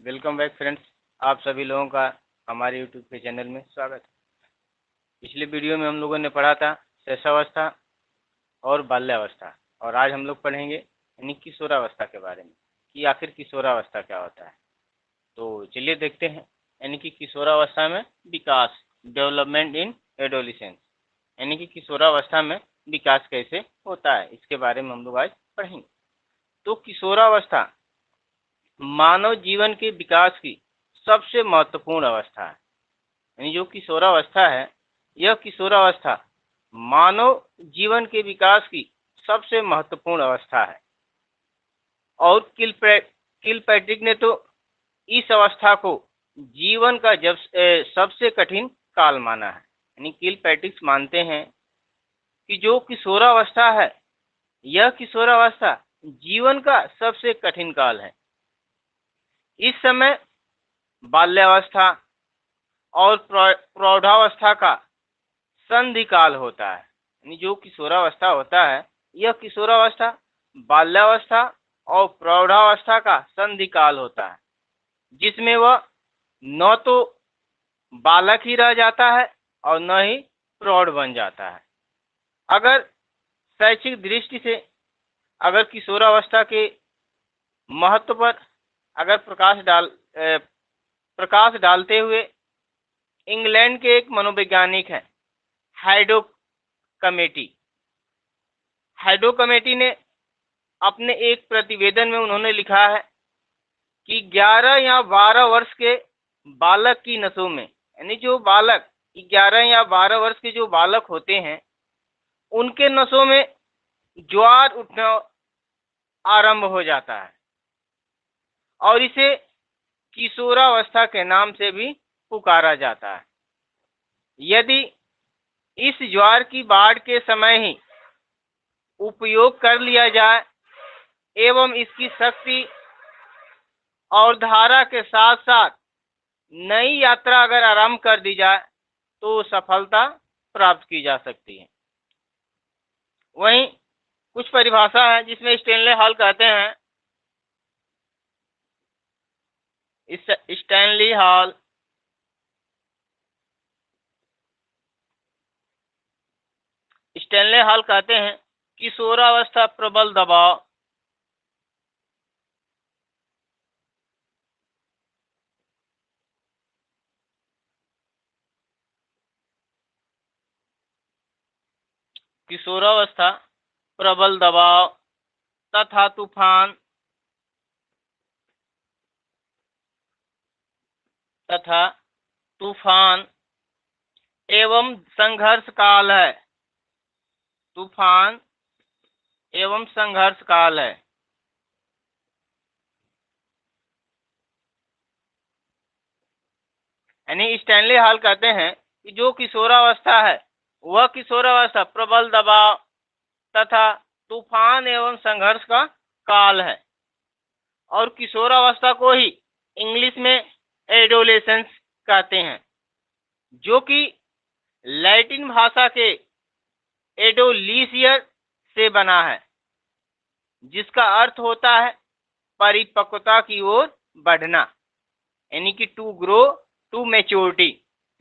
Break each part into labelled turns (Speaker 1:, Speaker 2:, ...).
Speaker 1: Welcome back friends. आप सभी लोगों का हमारे यूट्यूब के चैनल में स्वागत है। पिछले वीडियो में हम लोगों ने पढ़ा था शैशवावस्था और बाल्यावस्था, और आज हम लोग पढ़ेंगे यानी किशोरावस्था के बारे में कि आखिर किशोरावस्था क्या होता है। तो चलिए देखते हैं। यानी कि किशोरावस्था में विकास, डेवलपमेंट इन एडोलिसेंस, यानी कि किशोरावस्था में विकास कैसे होता है, इसके बारे में हम लोग आज पढ़ेंगे। तो किशोरावस्था मानव जीवन के विकास की सबसे महत्वपूर्ण अवस्था है। यानी जो किशोरावस्था है, यह किशोरावस्था मानव जीवन के विकास की सबसे महत्वपूर्ण अवस्था है। और किलपैट्रिक ने तो इस अवस्था को जीवन का सबसे कठिन काल माना है। यानी किलपैट्रिक मानते हैं कि जो किशोरावस्था है, यह किशोरावस्था जीवन का सबसे कठिन काल है। इस समय बाल्यावस्था और प्रौढ़ावस्था का संधि काल होता है। यानी जो किशोरावस्था होता है, यह किशोरावस्था बाल्यावस्था और प्रौढ़ावस्था का संधि काल होता है, जिसमें वह न तो बालक ही रह जाता है और न ही प्रौढ़ बन जाता है। अगर शैक्षिक दृष्टि से अगर किशोरावस्था के महत्व पर अगर प्रकाश डालते हुए इंग्लैंड के एक मनोवैज्ञानिक हैं हाइडो कमेटी ने अपने एक प्रतिवेदन में उन्होंने लिखा है कि 11 या 12 वर्ष के बालक की नसों में, यानी जो बालक 11 या 12 वर्ष के जो बालक होते हैं, उनके नसों में ज्वार उठना आरंभ हो जाता है और इसे किशोरावस्था के नाम से भी पुकारा जाता है। यदि इस ज्वार की बाढ़ के समय ही उपयोग कर लिया जाए एवं इसकी शक्ति और धारा के साथ साथ नई यात्रा अगर आरंभ कर दी जाए तो सफलता प्राप्त की जा सकती है। वहीं कुछ परिभाषा है जिसमें स्टैनले हॉल कहते हैं, स्टैनली हॉल कहते हैं किशोरावस्था प्रबल दबाव, किशोरावस्था प्रबल दबाव तथा तूफान एवं संघर्ष काल है। तूफान एवं संघर्ष काल है। यानी स्टैनली हॉल कहते हैं कि जो किशोरावस्था है, वह किशोरावस्था प्रबल दबाव तथा तूफान एवं संघर्ष का काल है। और किशोरावस्था को ही इंग्लिश में एडोलेसेंस कहते हैं, जो कि लैटिन भाषा के एडोलिसियर से बना है, जिसका अर्थ होता है परिपक्वता की ओर बढ़ना, यानी कि टू ग्रो टू मैच्योरिटी,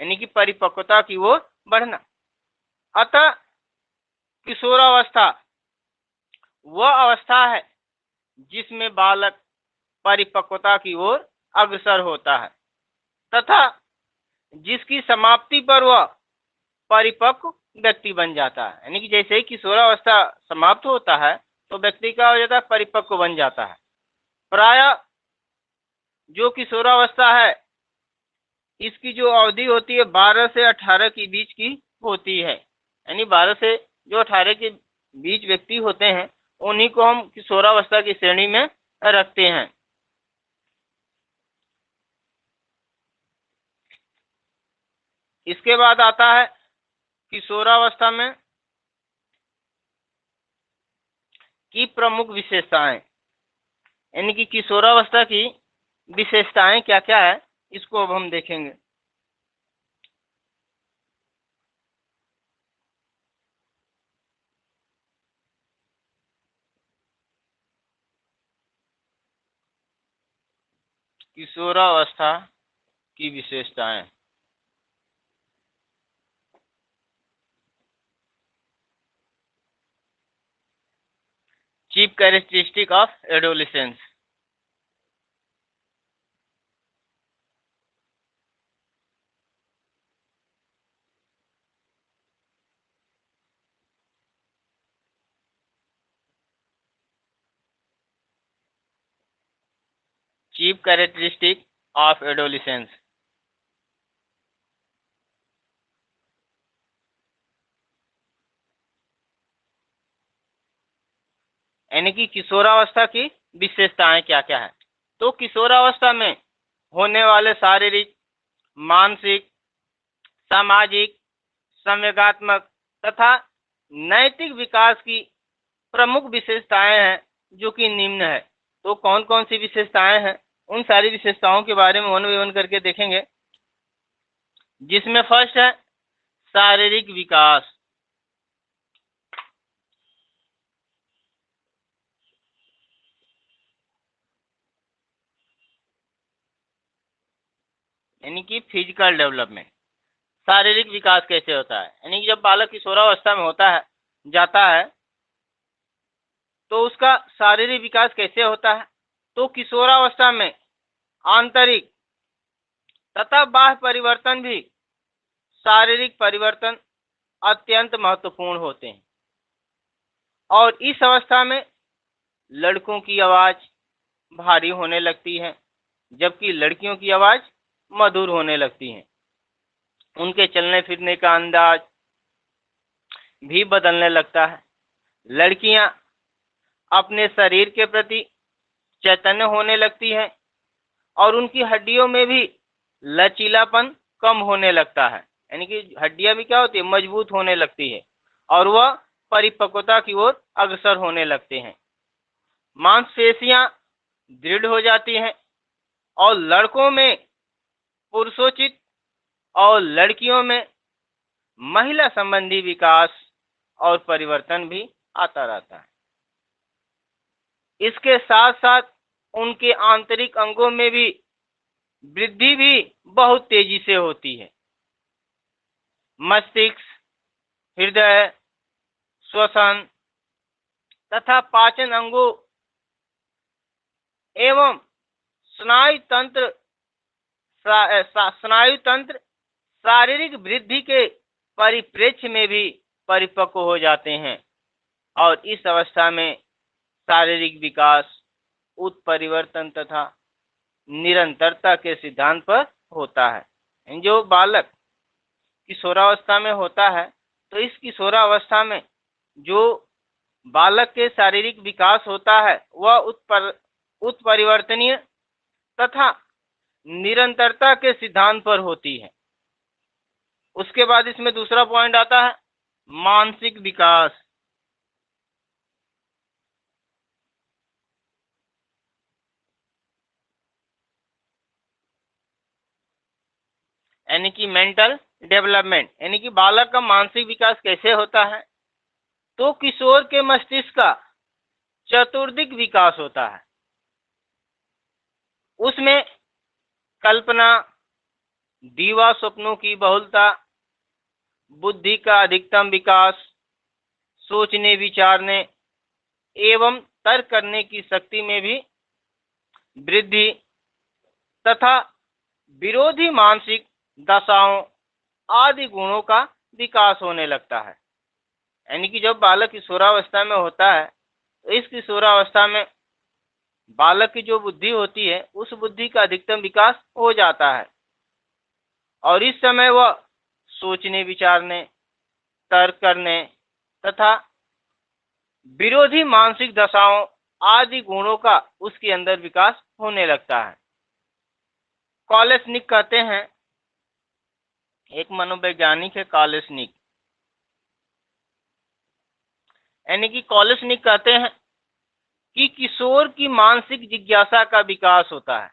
Speaker 1: यानी कि परिपक्वता की ओर बढ़ना। अतः किशोरावस्था वह अवस्था है जिसमें बालक परिपक्वता की ओर अग्रसर होता है तथा जिसकी समाप्ति पर वह परिपक्व व्यक्ति बन जाता है। यानी कि जैसे ही किशोरावस्था समाप्त होता है तो व्यक्ति का हो जाता है, परिपक्व बन जाता है। प्रायः जो किशोरावस्था है, इसकी जो अवधि होती है 12 से 18 के बीच की होती है। यानी 12 से जो 18 के बीच व्यक्ति होते हैं, उन्हीं को हम किशोरावस्था की श्रेणी में रखते हैं। इसके बाद आता है किशोरावस्था में की प्रमुख विशेषताएं, यानी कि किशोरावस्था की विशेषताएं क्या क्या है, इसको अब हम देखेंगे। किशोरावस्था की विशेषताएं। Chief characteristic of adolescence. Chief characteristic of adolescence. यानी कि किशोरावस्था की विशेषताएं क्या क्या है। तो किशोरावस्था में होने वाले शारीरिक, मानसिक, सामाजिक, संवेगात्मक तथा नैतिक विकास की प्रमुख विशेषताएं हैं जो कि निम्न है। तो कौन कौन सी विशेषताएं हैं, उन सारी विशेषताओं के बारे में वन बाय वन करके देखेंगे। जिसमें फर्स्ट है शारीरिक विकास। यानी कि फिजिकल डेवलपमेंट। शारीरिक विकास कैसे होता है, यानी कि जब बालक किशोरावस्था में होता है, जाता है, तो उसका शारीरिक विकास कैसे होता है। तो किशोरावस्था में आंतरिक तथा बाह्य परिवर्तन भी, शारीरिक परिवर्तन अत्यंत महत्वपूर्ण होते हैं। और इस अवस्था में लड़कों की आवाज भारी होने लगती है, जबकि लड़कियों की आवाज मधुर होने लगती है। उनके चलने फिरने का अंदाज भी बदलने लगता है। लड़कियां अपने शरीर के प्रति चैतन्य होने लगती है और उनकी हड्डियों में भी लचीलापन कम होने लगता है। यानी कि हड्डियां भी क्या होती है, मजबूत होने लगती है और वह परिपक्वता की ओर अग्रसर होने लगते हैं। मांसपेशियां दृढ़ हो जाती हैं और लड़कों में पुरुषोचित और लड़कियों में महिला संबंधी विकास और परिवर्तन भी आता रहता है। इसके साथ साथ उनके आंतरिक अंगों में भी वृद्धि भी बहुत तेजी से होती है। मस्तिष्क, हृदय, श्वसन तथा पाचन अंगों एवं स्नायु तंत्र शारीरिक वृद्धि के परिप्रेक्ष्य में भी परिपक्व हो जाते हैं और इस अवस्था में शारीरिक विकास उत्परिवर्तन तथा निरंतरता के सिद्धांत पर होता है। जो बालक किशोरावस्था में होता है, तो इस किशोरावस्था में जो बालक के शारीरिक विकास होता है वह उत्परिवर्तनीय तथा निरंतरता के सिद्धांत पर होती है। उसके बाद इसमें दूसरा पॉइंट आता है मानसिक विकास। यानी कि मेंटल डेवलपमेंट, यानी कि बालक का मानसिक विकास कैसे होता है। तो किशोर के मस्तिष्क का चतुर्दिक विकास होता है। उसमें कल्पना, दीवा स्वप्नों की बहुलता, बुद्धि का अधिकतम विकास, सोचने विचारने एवं तर्क करने की शक्ति में भी वृद्धि तथा विरोधी मानसिक दशाओं आदि गुणों का विकास होने लगता है। यानी कि जब बालक किशोरावस्था में होता है, तो इस किशोरावस्था में बालक की जो बुद्धि होती है उस बुद्धि का अधिकतम विकास हो जाता है और इस समय वह सोचने विचारने, तर्क करने तथा विरोधी मानसिक दशाओं आदि गुणों का उसके अंदर विकास होने लगता है। कॉलेसनिक कहते हैं, एक मनोवैज्ञानिक है कॉलेसनिक, यानी कि कॉलेसनिक कहते हैं कि किशोर की मानसिक जिज्ञासा का विकास होता है,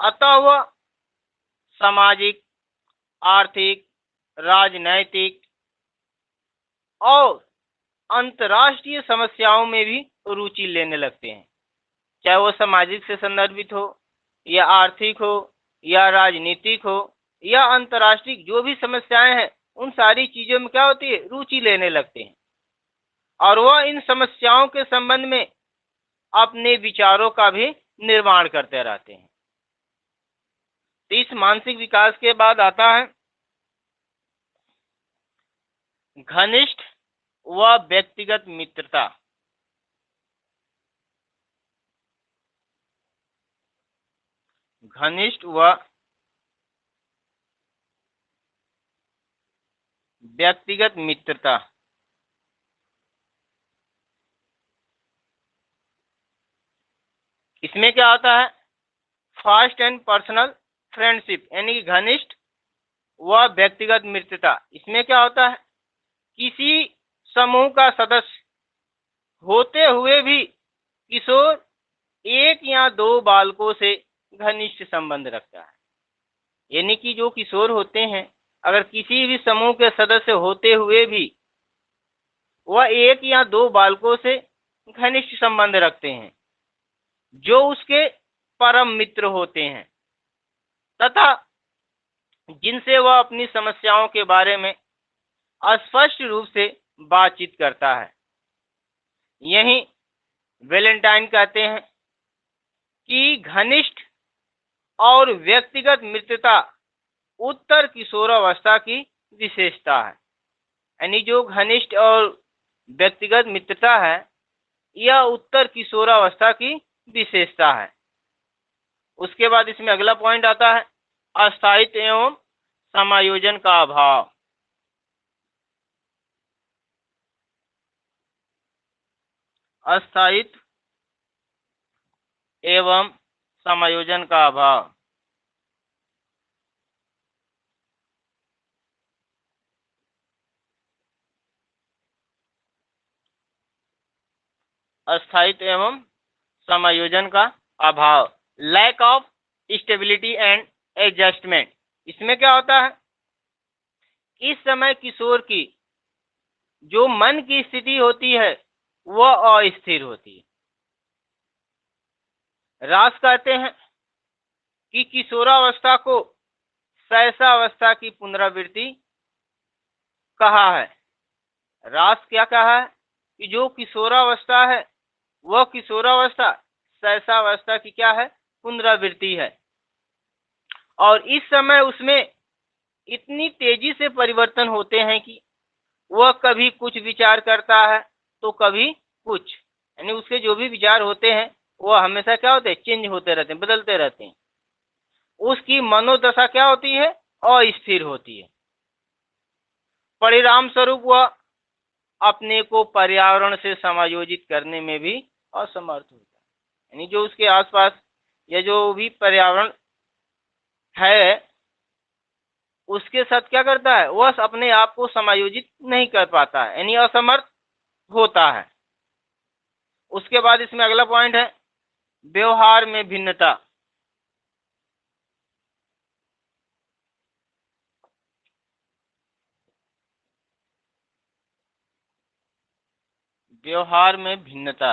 Speaker 1: अतः वह सामाजिक, आर्थिक, राजनैतिक और अंतर्राष्ट्रीय समस्याओं में भी रुचि लेने लगते हैं, चाहे वो सामाजिक से संदर्भित हो या आर्थिक हो या राजनीतिक हो या अंतर्राष्ट्रीय जो भी समस्याएं हैं, उन सारी चीजों में क्या होती है, रुचि लेने लगते हैं और वह इन समस्याओं के संबंध में अपने विचारों का भी निर्माण करते रहते हैं। तो इस मानसिक विकास के बाद आता है घनिष्ठ व व्यक्तिगत मित्रता। घनिष्ठ व व्यक्तिगत मित्रता। इसमें क्या होता है, फास्ट एंड पर्सनल फ्रेंडशिप, यानी कि घनिष्ठ व व्यक्तिगत मित्रता। इसमें क्या होता है, किसी समूह का सदस्य होते हुए भी किशोर एक या दो बालकों से घनिष्ठ संबंध रखता है। यानी कि जो किशोर होते हैं, अगर किसी भी समूह के सदस्य होते हुए भी वह एक या दो बालकों से घनिष्ठ संबंध रखते हैं जो उसके परम मित्र होते हैं तथा जिनसे वह अपनी समस्याओं के बारे में स्पष्ट रूप से बातचीत करता है। यही वैलेंटाइन कहते हैं कि घनिष्ठ और व्यक्तिगत मित्रता उत्तर किशोरावस्था की विशेषता है। यानी जो घनिष्ठ और व्यक्तिगत मित्रता है, यह उत्तर किशोरावस्था की विशेषता है। उसके बाद इसमें अगला पॉइंट आता है अस्थायित्व एवं समायोजन का अभाव। अस्थायित्व एवं समायोजन का अभाव। अस्थायित्व एवं समायोजन का अभाव, lack of stability and adjustment. इसमें क्या होता है, इस समय किशोर की जो मन की स्थिति होती है वह अस्थिर होती है। रास कहते हैं कि किशोरावस्था को शैशवावस्था की पुनरावृत्ति कहा है। रास क्या कहा है कि जो किशोरावस्था है वह किशोरावस्था शैशवावस्था की क्या है, पुनरावृत्ति है। और इस समय उसमें इतनी तेजी से परिवर्तन होते हैं कि वह कभी कुछ विचार करता है तो कभी कुछ, यानी उसके जो भी विचार होते हैं वह हमेशा क्या होते हैं, चेंज होते रहते हैं, बदलते रहते हैं। उसकी मनोदशा क्या होती है, अस्थिर होती है। परिणाम स्वरूप वह अपने को पर्यावरण से समायोजित करने में भी असमर्थ होता है। यानी जो उसके आसपास या जो भी पर्यावरण है उसके साथ क्या करता है, वह अपने आप को समायोजित नहीं कर पाता है, यानी असमर्थ होता है। उसके बाद इसमें अगला पॉइंट है व्यवहार में भिन्नता। व्यवहार में भिन्नता।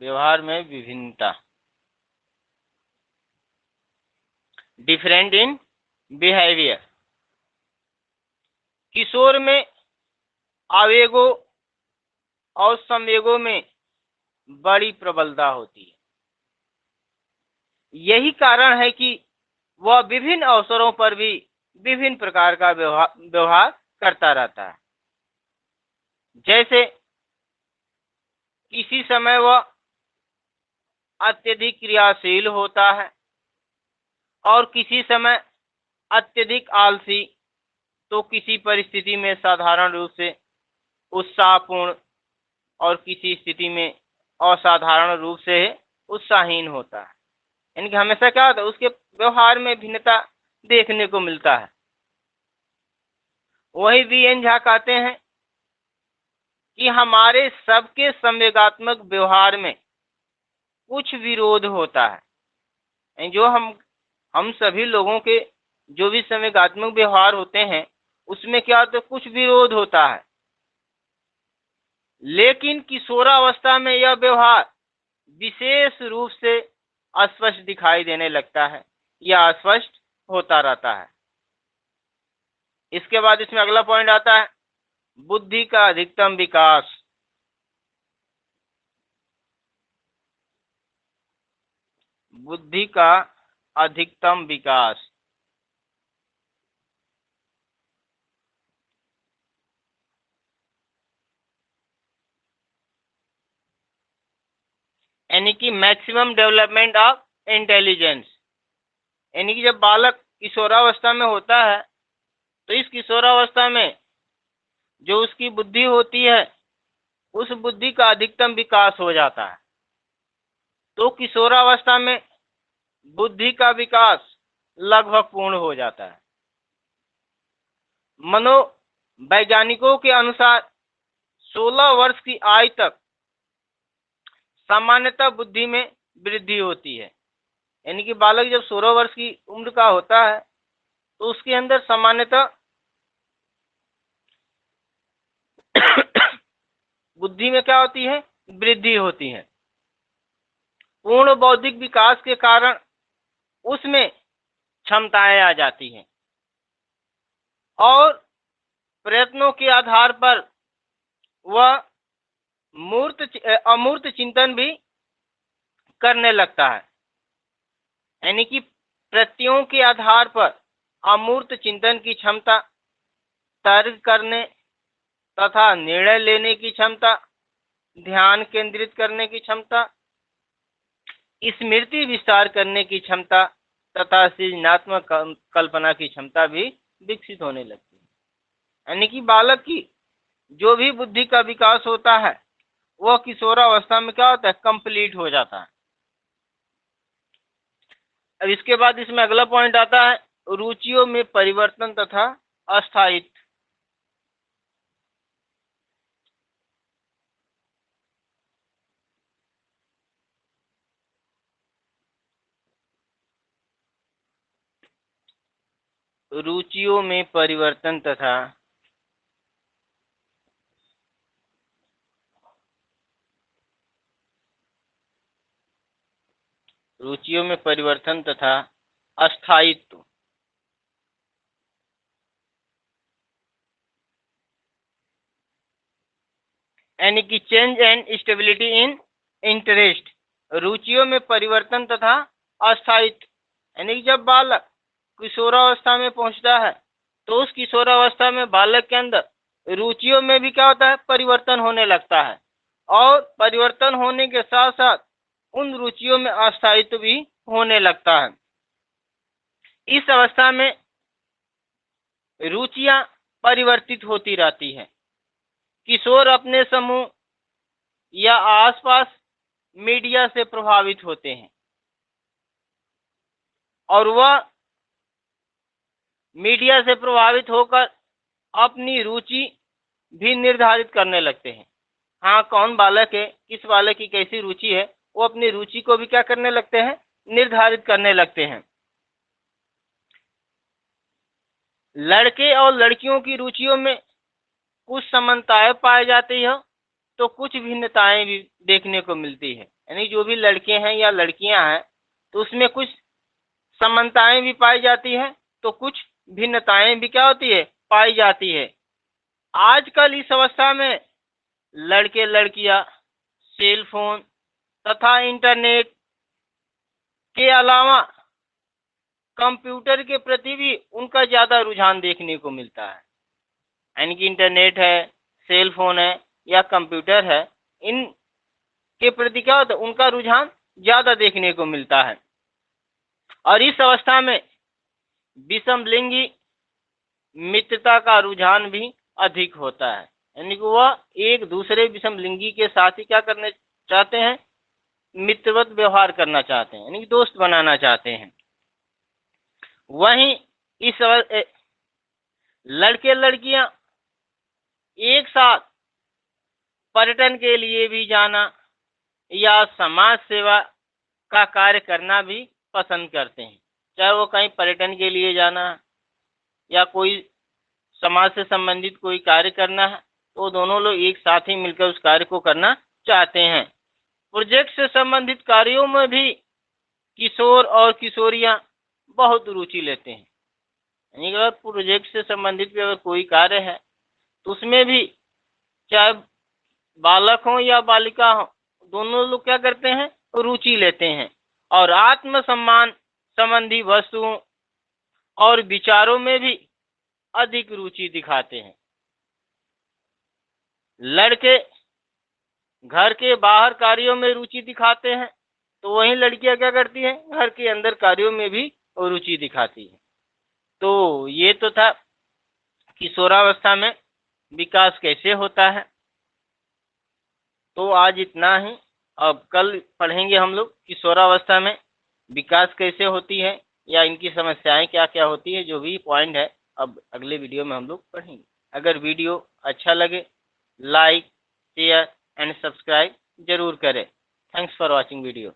Speaker 1: व्यवहार में विभिन्नता, डिफरेंट इन बिहेवियर। किशोर में आवेगों और संवेगों में बड़ी प्रबलता होती है। यही कारण है कि वह विभिन्न अवसरों पर भी विभिन्न प्रकार का व्यवहार करता रहता है। जैसे किसी समय वह अत्यधिक क्रियाशील होता है और किसी समय अत्यधिक आलसी, तो किसी परिस्थिति में साधारण रूप से उत्साहपूर्ण और किसी स्थिति में असाधारण रूप से उत्साहहीन होता है। यानी कि हमेशा क्या होता है, उसके व्यवहार में भिन्नता देखने को मिलता है। वही वीएन झा कहते हैं कि हमारे सबके संवेगात्मक व्यवहार में कुछ विरोध होता है। जो हम सभी लोगों के जो भी संवेगात्मक व्यवहार होते हैं उसमें क्या होता है, कुछ विरोध होता है। लेकिन किशोरावस्था में यह व्यवहार विशेष रूप से अस्पष्ट दिखाई देने लगता है या अस्पष्ट होता रहता है। इसके बाद इसमें अगला पॉइंट आता है बुद्धि का अधिकतम विकास। बुद्धि का अधिकतम विकास यानी कि मैक्सिमम डेवलपमेंट ऑफ इंटेलिजेंस, यानी कि जब बालक किशोरावस्था में होता है तो इस किशोरावस्था में जो उसकी बुद्धि होती है उस बुद्धि का अधिकतम विकास हो जाता है। तो किशोरावस्था में बुद्धि का विकास लगभग पूर्ण हो जाता है। मनोवैज्ञानिकों के अनुसार 16 वर्ष की आयु तक सामान्यतः बुद्धि में वृद्धि होती है, यानी कि बालक जब 16 वर्ष की उम्र का होता है तो उसके अंदर सामान्यतः बुद्धि में क्या होती है, वृद्धि होती है। पूर्ण बौद्धिक विकास के कारण उसमें क्षमताएं आ जाती हैं और प्रयत्नों के आधार पर वह अमूर्त चिंतन भी करने लगता है, यानी कि प्रत्ययों के आधार पर अमूर्त चिंतन की क्षमता, तर्क करने तथा निर्णय लेने की क्षमता, ध्यान केंद्रित करने की क्षमता, स्मृति विस्तार करने की क्षमता तथा सृजनात्मक कल्पना की क्षमता भी विकसित होने लगती है। यानी कि बालक की जो भी बुद्धि का विकास होता है वह किशोरावस्था में क्या होता है, कंप्लीट हो जाता है। अब इसके बाद इसमें अगला पॉइंट आता है रुचियों में परिवर्तन तथा अस्थायित्व। रुचियों में परिवर्तन तथा अस्थायित्व। यानी कि change and stability in interest. रुचियों में परिवर्तन तथा अस्थायित्व, यानी कि जब बालक किशोरावस्था में पहुंचता है तो उस किशोरावस्था में बालक के अंदर रुचियों में भी क्या होता है, परिवर्तन होने लगता है और परिवर्तन होने के साथ साथ उन रुचियों में अस्थायित्व भी होने लगता है। इस अवस्था में रुचियां परिवर्तित होती रहती है। किशोर अपने समूह या आसपास मीडिया से प्रभावित होते हैं और वह मीडिया से प्रभावित होकर अपनी रुचि भी निर्धारित करने लगते हैं। हाँ, कौन बालक है, किस बालक की कैसी रुचि है, वो अपनी रुचि को भी क्या करने लगते हैं, निर्धारित करने लगते हैं। लड़के और लड़कियों की रुचियों में कुछ समानताएं पाई जाती है तो कुछ भिन्नताएं भी देखने को मिलती है। यानी जो भी लड़के हैं या लड़कियां हैं तो उसमें कुछ समानताएं भी पाई जाती है तो कुछ भिन्नताएं भी क्या होती है, पाई जाती है। आजकल इस अवस्था में लड़के लड़कियां सेल फोन तथा इंटरनेट के अलावा कंप्यूटर के प्रति भी उनका ज्यादा रुझान देखने को मिलता है। यानी कि इंटरनेट है, सेल फोन है या कंप्यूटर है, इन के प्रति क्या होता है, उनका रुझान ज्यादा देखने को मिलता है। और इस अवस्था में विषमलिंगी मित्रता का रुझान भी अधिक होता है, यानी कि वह एक दूसरे विषमलिंगी के साथ ही क्या करना चाहते हैं, मित्रवत व्यवहार करना चाहते हैं, यानी कि दोस्त बनाना चाहते हैं। वहीं इस लड़के लड़कियां एक साथ पर्यटन के लिए भी जाना या समाज सेवा का कार्य करना भी पसंद करते हैं, चाहे वो कहीं पर्यटन के लिए जाना या कोई समाज से संबंधित कोई कार्य करना है तो दोनों लोग एक साथ ही मिलकर उस कार्य को करना चाहते हैं। प्रोजेक्ट से संबंधित कार्यों में भी किशोर और किशोरियां बहुत रुचि लेते हैं। यानी अगर प्रोजेक्ट से संबंधित भी अगर कोई कार्य है तो उसमें भी चाहे बालक हो या बालिका हो, दोनों लोग क्या करते हैं, रुचि लेते हैं और आत्मसम्मान संबंधी वस्तुओं और विचारों में भी अधिक रुचि दिखाते हैं। लड़के घर के बाहर कार्यों में रुचि दिखाते हैं तो वहीं लड़कियां क्या करती हैं, घर के अंदर कार्यों में भी रुचि दिखाती है। तो ये तो था किशोरावस्था में विकास कैसे होता है। तो आज इतना ही। अब कल पढ़ेंगे हम लोग किशोरावस्था में विकास कैसे होती है या इनकी समस्याएं क्या क्या होती है, जो भी पॉइंट है अब अगले वीडियो में हम लोग पढ़ेंगे। अगर वीडियो अच्छा लगे लाइक शेयर एंड सब्सक्राइब जरूर करें। Thanks for watching video.